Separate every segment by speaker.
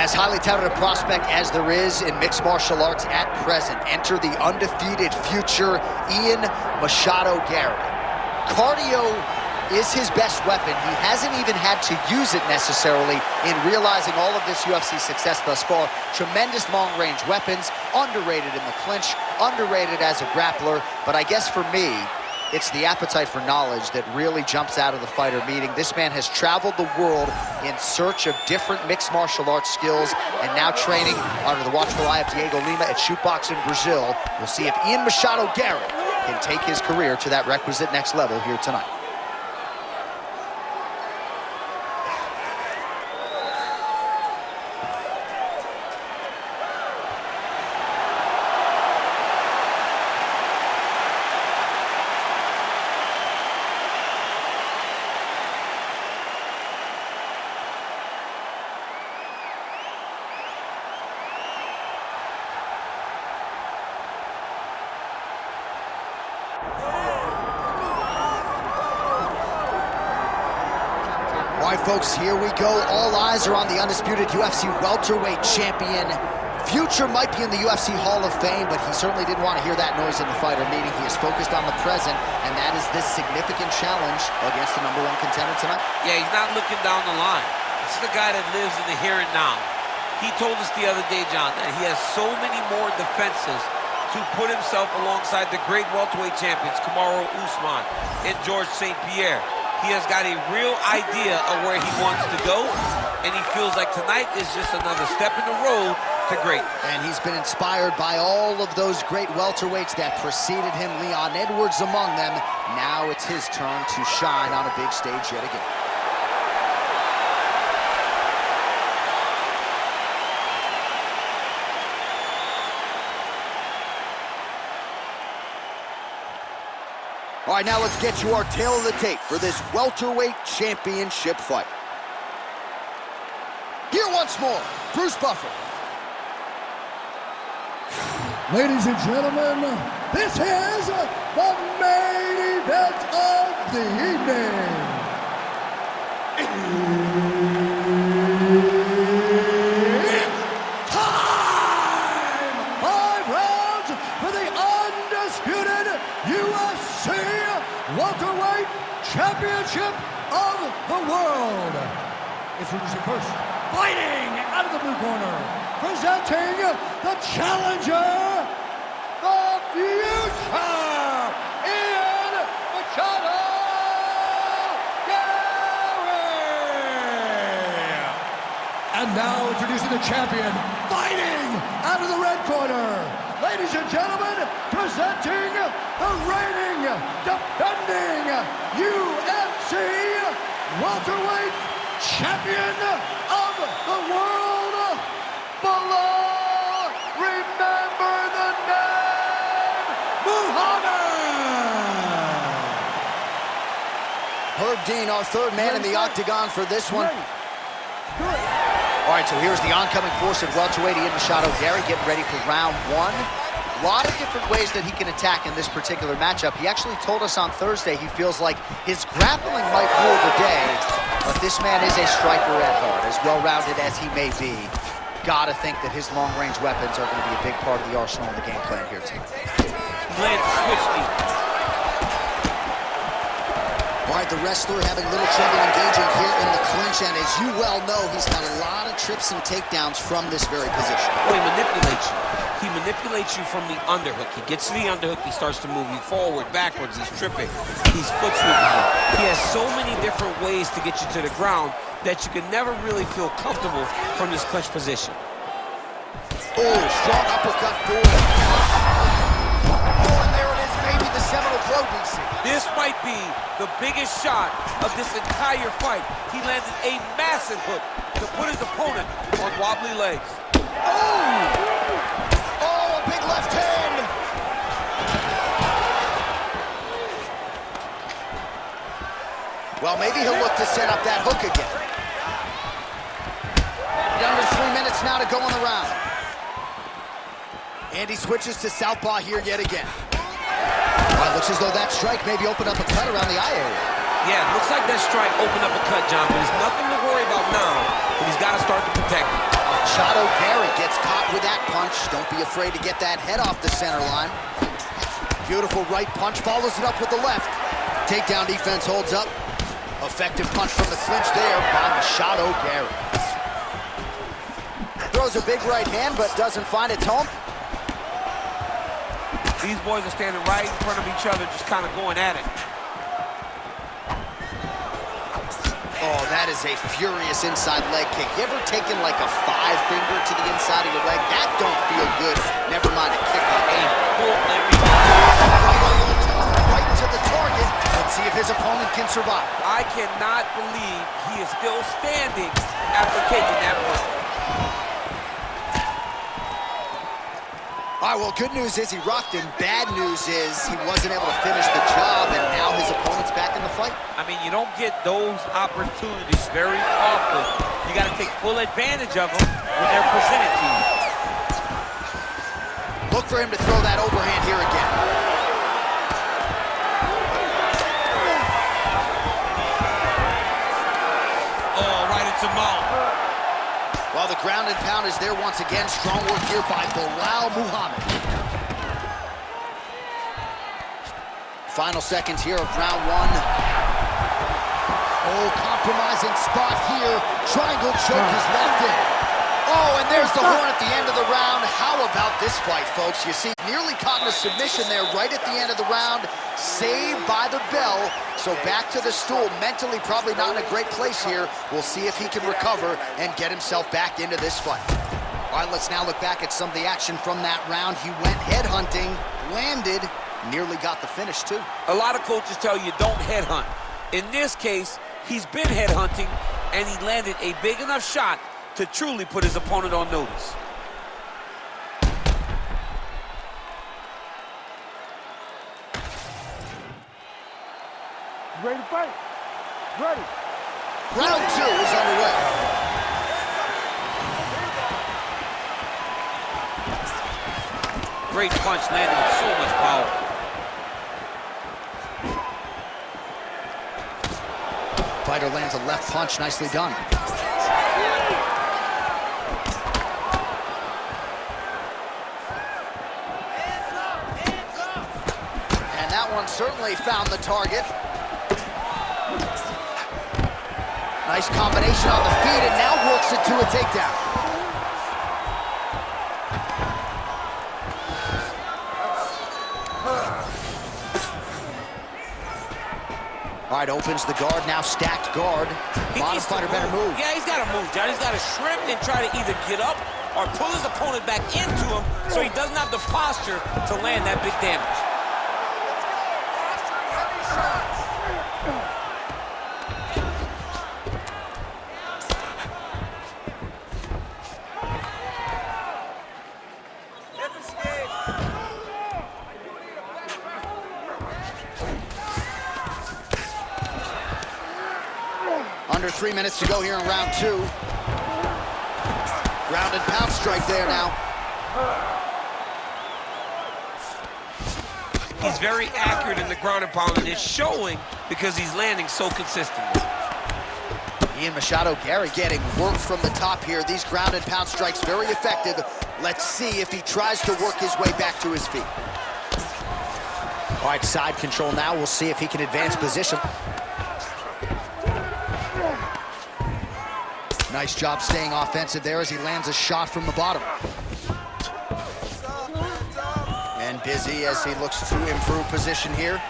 Speaker 1: As highly touted a prospect as there is in mixed martial arts at present, enter the undefeated future Machado Garry. Cardio is his best weapon. He hasn't even had to use it necessarily in realizing all of this UFC success thus far. Tremendous long-range weapons, underrated in the clinch, underrated as a grappler, but I guess for me, it's the appetite for knowledge that really jumps out of the fighter meeting. This man has traveled the world in search of different mixed martial arts skills and now training under the watchful eye of Diego Lima at Shootbox in Brazil. We'll see if Machado Garry can take his career to that requisite next level here tonight. All right, folks, here we go. All eyes are on the undisputed UFC welterweight champion. Future might be in the UFC Hall of Fame, but he certainly didn't want to hear that noise in the fighter meeting. He is focused on the present, and that is this significant challenge against the #1 contender tonight.
Speaker 2: Yeah, he's not looking down the line. This is the guy that lives in the here and now. He told us the other day, John, that he has so many more defenses to put himself alongside the great welterweight champions, Kamaru Usman and George St. Pierre. He has got a real idea of where he wants to go, and he feels like tonight is just another step in the road to great.
Speaker 1: And he's been inspired by all of those great welterweights that preceded him, Leon Edwards among them. Now it's his turn to shine on a big stage yet again. All right, now let's get you our tail of the tape for this welterweight championship fight. Here once more, Bruce Buffer.
Speaker 3: Ladies and gentlemen, this is the main event of the evening. It's time! 5 rounds for the undisputed UFC welterweight championship of the world. Introducing first, fighting out of the blue corner, presenting the challenger, the future, Machado Garry. And now introducing the champion, fighting out of the red corner. Ladies and gentlemen, presenting the reigning, defending UFC welterweight champion of the world, Belal. Remember the name, Muhammad.
Speaker 1: Herb Dean, our third man in the octagon for this one. All right, so here's the oncoming force at welterweight, Machado Garry, getting ready for round 1. A lot of different ways that he can attack in this particular matchup. He actually told us on Thursday he feels like his grappling might rule the day, but this man is a striker at heart, as well-rounded as he may be. Gotta think that his long-range weapons are going to be a big part of the arsenal in the game plan here tonight. All right, the wrestler having little trouble engaging here in the clinch, and as you well know, he's got a lot of trips and takedowns from this very position.
Speaker 2: Well, he manipulates you. He manipulates you from the underhook. He gets to the underhook, he starts to move you forward, backwards, he's tripping, he's foot sweeping you. He has so many different ways to get you to the ground that you can never really feel comfortable from this clinch position.
Speaker 1: Oh, strong uppercut forward. Oh, and there it is, maybe the seminal blow, DC.
Speaker 2: This might be the biggest shot of this entire fight. He landed a massive hook to put his opponent on wobbly legs.
Speaker 1: Oh! Oh, a big left hand! Well, maybe he'll look to set up that hook again. Under 3 minutes now to go in the round. And he switches to southpaw here yet again. Well, it looks as though that strike maybe opened up a cut around the eye area.
Speaker 2: Yeah, looks like that strike opened up a cut, John, but there's nothing to worry about now, but he's got to start to protect it.
Speaker 1: Machado Garry gets caught with that punch. Don't be afraid to get that head off the center line. Beautiful right punch, follows it up with the left. Takedown defense holds up. Effective punch from the clinch there by Machado Garry. Throws a big right hand, but doesn't find its home.
Speaker 2: These boys are standing right in front of each other, just kind of going at it.
Speaker 1: Oh, that is a furious inside leg kick. You ever taken like a 5-finger to the inside of your leg? That don't feel good. Never mind a kick on aim. Right to the target. Let's see if his opponent can survive.
Speaker 2: I cannot believe he is still standing after taking that punch.
Speaker 1: All right, well, good news is he rocked him. Bad news is he wasn't able to finish the job, and now his opponent's back in the fight.
Speaker 2: I mean, you don't get those opportunities very often. You got to take full advantage of them when they're presented to you.
Speaker 1: Look for him to throw that overhand here again.
Speaker 2: Oh, right into mouth.
Speaker 1: Well, the ground and pound is there once again. Strong work here by Belal Muhammad. Final seconds here of round one. Oh, compromising spot here. Triangle choke is locked in. Oh, and there's the horn at the end of the round. How about this fight, folks? You see, nearly caught in a submission there right at the end of the round. Saved by the bell. So back to the stool. Mentally probably not in a great place here. We'll see if he can recover and get himself back into this fight. All right, let's now look back at some of the action from that round. He went headhunting, landed, nearly got the finish too.
Speaker 2: A lot of coaches tell you don't headhunt. In this case, he's been headhunting, and he landed a big enough shot to truly put his opponent on notice.
Speaker 4: Ready to fight? Ready.
Speaker 1: Round two is underway.
Speaker 2: Great punch landed with so much power.
Speaker 1: Fighter lands a left punch, nicely done. And that one certainly found the target. Nice combination on the feet, and now works it to a takedown. All right, opens the guard, now stacked guard. Bottom fighter better move.
Speaker 2: Yeah, he's got to move, John. He's got to shrimp and try to either get up or pull his opponent back into him so he doesn't have the posture to land that big damage.
Speaker 1: Under 3 minutes to go here in round two. Ground and pound strike there now.
Speaker 2: He's very accurate in the ground and pound, and it's showing because he's landing so consistently.
Speaker 1: Machado Garry getting work from the top here. These ground and pound strikes very effective. Let's see if he tries to work his way back to his feet. All right, side control now. We'll see if he can advance position. Nice job staying offensive there as he lands a shot from the bottom. And busy as he looks to improve position here.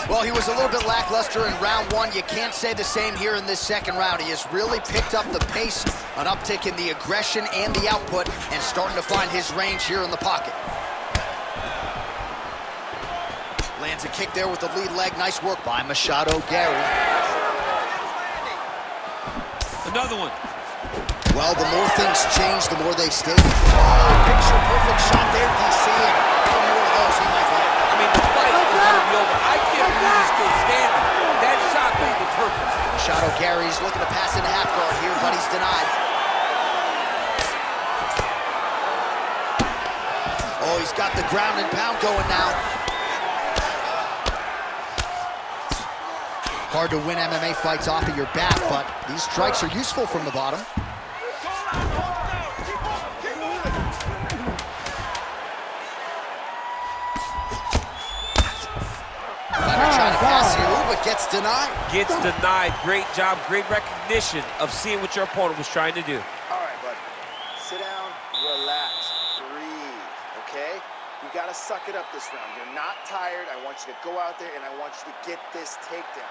Speaker 1: Well, he was a little bit lackluster in round one. You can't say the same here in this second round. He has really picked up the pace, an uptick in the aggression and the output, and starting to find his range here in the pocket. Lands a kick there with the lead leg. Nice work by Machado Garry.
Speaker 2: Another one.
Speaker 1: Well, the more things change, the more they stay. Oh, picture perfect shot there, DC. And one more of those, he might find.
Speaker 2: I mean, the fight is going to be over. I can't believe he's still standing. That shot made it perfect.
Speaker 1: Machado Garry's looking to pass into half guard here, but he's denied. Oh, he's got the ground and pound going now. Hard to win MMA fights off of your back, but these strikes are useful from the bottom. Trying to pass you, but gets denied.
Speaker 2: Gets denied. Great job, great recognition of seeing what your opponent was trying to do.
Speaker 5: All right, buddy. Sit down, relax, breathe, okay? You gotta suck it up this round. You're not tired. I want you to go out there and I want you to get this takedown.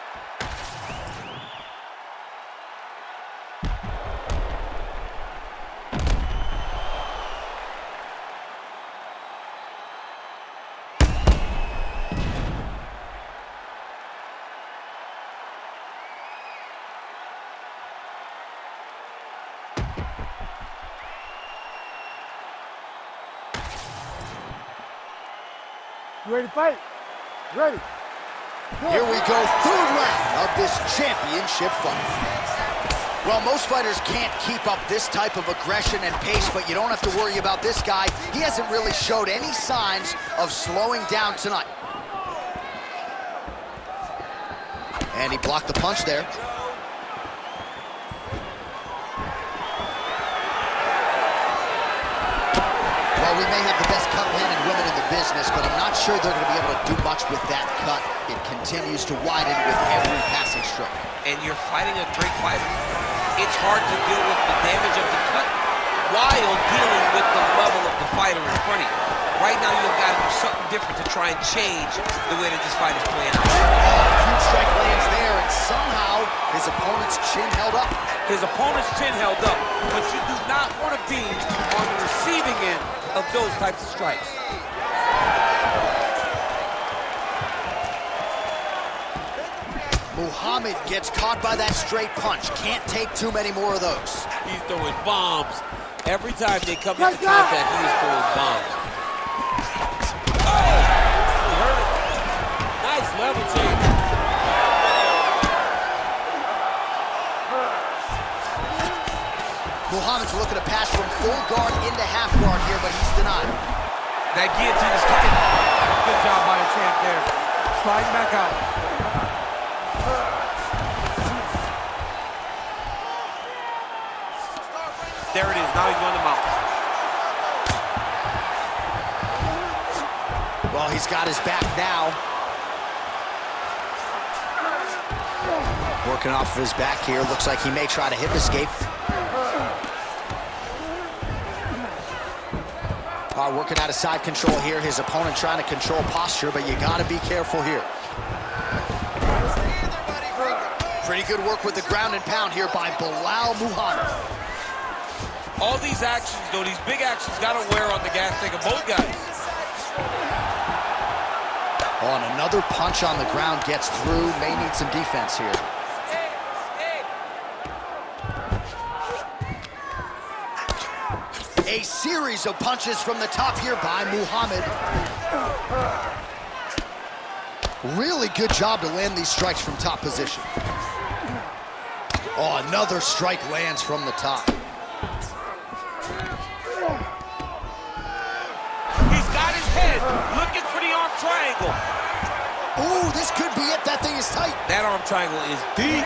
Speaker 4: You ready to fight? Ready.
Speaker 1: Here we go, third round of this championship fight. Well, most fighters can't keep up this type of aggression and pace, but you don't have to worry about this guy. He hasn't really showed any signs of slowing down tonight. And he blocked the punch there. Well, we may have the best cut men and women in the business, but I'm not sure they're going to be able to do much with that cut. It continues to widen with every passing stroke.
Speaker 2: And you're fighting a great fighter. It's hard to deal with the damage of the cut while dealing with the level of the fighter in front of you. Right now, you've got to do something different to try and change the way that this fight is playing out.
Speaker 1: Huge strike lands there, and somehow his opponent's chin held up.
Speaker 2: His opponent's chin held up, but you do not want to be on the receiving end of those types of strikes.
Speaker 1: Muhammad gets caught by that straight punch. Can't take too many more of those.
Speaker 2: He's throwing bombs. Every time they come into contact, he is throwing bombs. Oh! He hurt it. Nice level change.
Speaker 1: Muhammad's looking to pass from full guard into half guard here, but he's denied.
Speaker 2: That guillotine is tight.
Speaker 4: Good job by the champ there. Sliding back out.
Speaker 2: There it is. Now he's going to mount.
Speaker 1: Well, he's got his back now. Working off of his back here. Looks like he may try to hip escape. Working out of side control here. His opponent trying to control posture, but you got to be careful here. Pretty good work with the ground and pound here by Belal Muhammad.
Speaker 2: All these actions, though, these big actions, got to wear on the gas tank of both guys.
Speaker 1: Oh, and another punch on the ground gets through. May need some defense here. A series of punches from the top here by Muhammad. Really good job to land these strikes from top position. Oh, another strike lands from the top.
Speaker 2: He's got his head looking for the arm triangle.
Speaker 1: Ooh, this could be it. That thing is tight.
Speaker 2: That arm triangle is deep.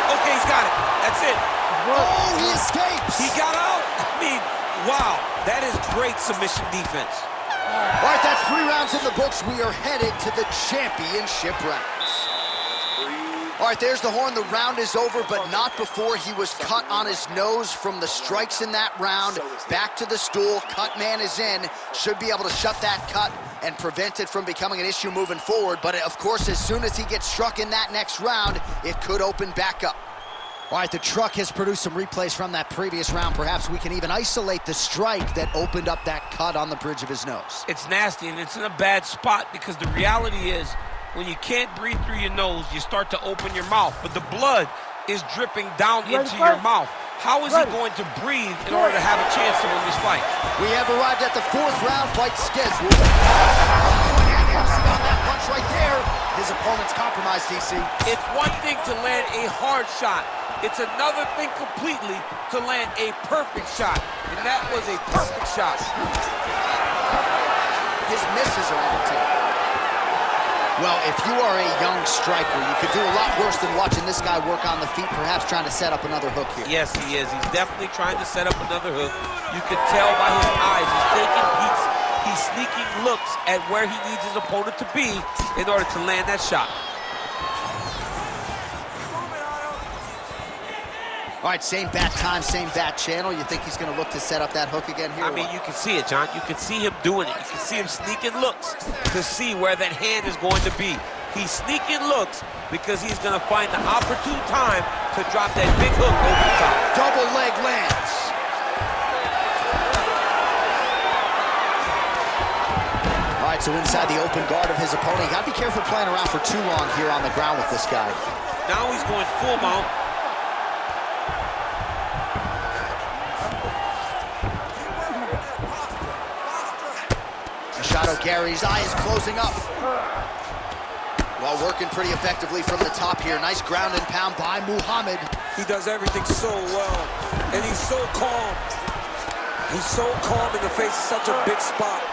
Speaker 2: Okay, he's got it. That's it.
Speaker 1: Oh, he escapes.
Speaker 2: He got out. I mean, wow. That is great submission defense.
Speaker 1: All right, that's 3 rounds in the books. We are headed to the championship rounds. All right, there's the horn. The round is over, but not before he was cut on his nose from the strikes in that round. Back to the stool. Cut man is in. Should be able to shut that cut and prevent it from becoming an issue moving forward. But, of course, as soon as he gets struck in that next round, it could open back up. All right, the truck has produced some replays from that previous round. Perhaps we can even isolate the strike that opened up that cut on the bridge of his nose.
Speaker 2: It's nasty, and it's in a bad spot because the reality is when you can't breathe through your nose, you start to open your mouth, but the blood is dripping down into your mouth. How is he going to breathe in order to have a chance to win this fight?
Speaker 1: We have arrived at the 4th round fight schedule. On that punch right there, his opponent's compromised, DC.
Speaker 2: It's one thing to land a hard shot. It's another thing completely to land a perfect shot, and that was a perfect shot.
Speaker 1: his misses are entertaining. Well, if you are a young striker, you could do a lot worse than watching this guy work on the feet, perhaps trying to set up another hook here.
Speaker 2: Yes, he is. He's definitely trying to set up another hook. You can tell by his eyes. He's taking peeks. He's sneaking looks at where he needs his opponent to be in order to land that shot.
Speaker 1: All right, same bat time, same bat channel. You think he's going to look to set up that hook again here?
Speaker 2: I mean, you can see it, John. You can see him doing it. You can see him sneaking looks to see where that hand is going to be. He's sneaking looks because he's going to find the opportune time to drop that big hook over the top.
Speaker 1: Double leg lands. All right, so inside the open guard of his opponent. You got to be careful playing around for too long here on the ground with this guy.
Speaker 2: Now he's going full mount.
Speaker 1: Machado Garry's eye is closing up. Well, working pretty effectively from the top here. Nice ground and pound by Muhammad.
Speaker 4: He does everything so well, and he's so calm. He's so calm in the face of such a big spot.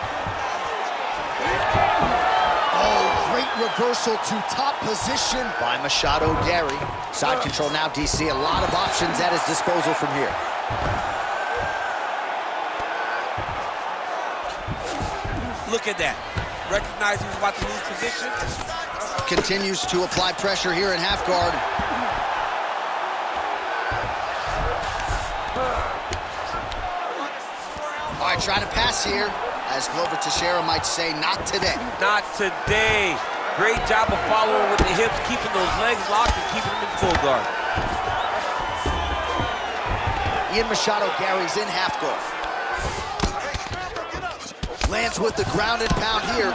Speaker 1: Oh, great reversal to top position by Machado Garry. Side control now, DC. A lot of options at his disposal from here.
Speaker 2: Look at that. Recognize he was about to lose position.
Speaker 1: Continues to apply pressure here in half guard. All right, trying to pass here. As Glover Teixeira might say, not today.
Speaker 2: Not today. Great job of following with the hips, keeping those legs locked and keeping them in full guard.
Speaker 1: Ian Machado Garry's in half guard. Lands with the ground and pound here.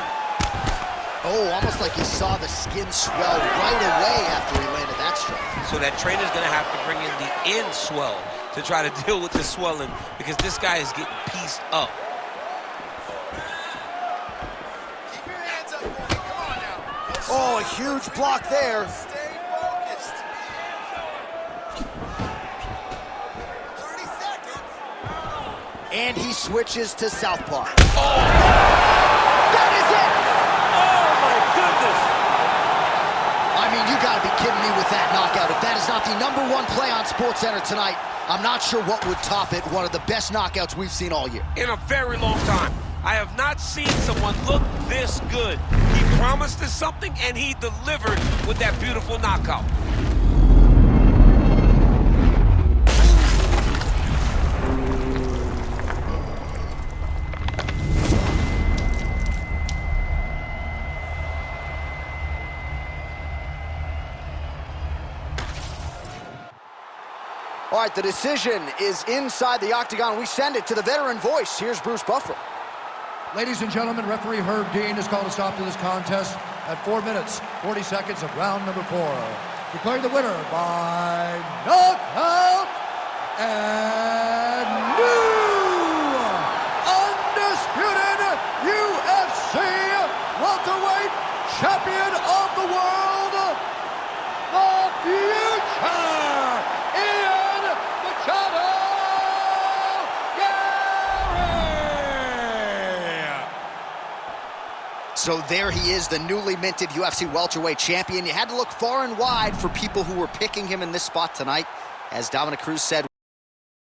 Speaker 1: Oh, almost like he saw the skin swell right away after he landed that strike.
Speaker 2: So that trainer's going to have to bring in the end swell to try to deal with the swelling because this guy is getting pieced up.
Speaker 5: Keep your hands up, boy. Come on now.
Speaker 1: Oh, a huge block there.
Speaker 5: Stay focused. 30 seconds.
Speaker 1: And he switches to southpaw.
Speaker 2: Oh!
Speaker 1: That is it!
Speaker 2: Oh, my goodness!
Speaker 1: I mean, you gotta be kidding me with that knockout. If that is not the #1 play on SportsCenter tonight, I'm not sure what would top it. One of the best knockouts we've seen all year.
Speaker 2: In a very long time. I have not seen someone look this good. He promised us something, and he delivered with that beautiful knockout.
Speaker 1: All right, the decision is inside the octagon. We send it to the veteran voice. Here's Bruce Buffer.
Speaker 3: Ladies and gentlemen, referee Herb Dean has called a stop to this contest at 4 minutes, 40 seconds of round number 4. Declaring the winner by knockout and new undisputed UFC welterweight champion of the world, the future, Ian Machado Garry.
Speaker 1: So there he is, the newly minted UFC welterweight champion. You had to look far and wide for people who were picking him in this spot tonight. As Dominic Cruz said,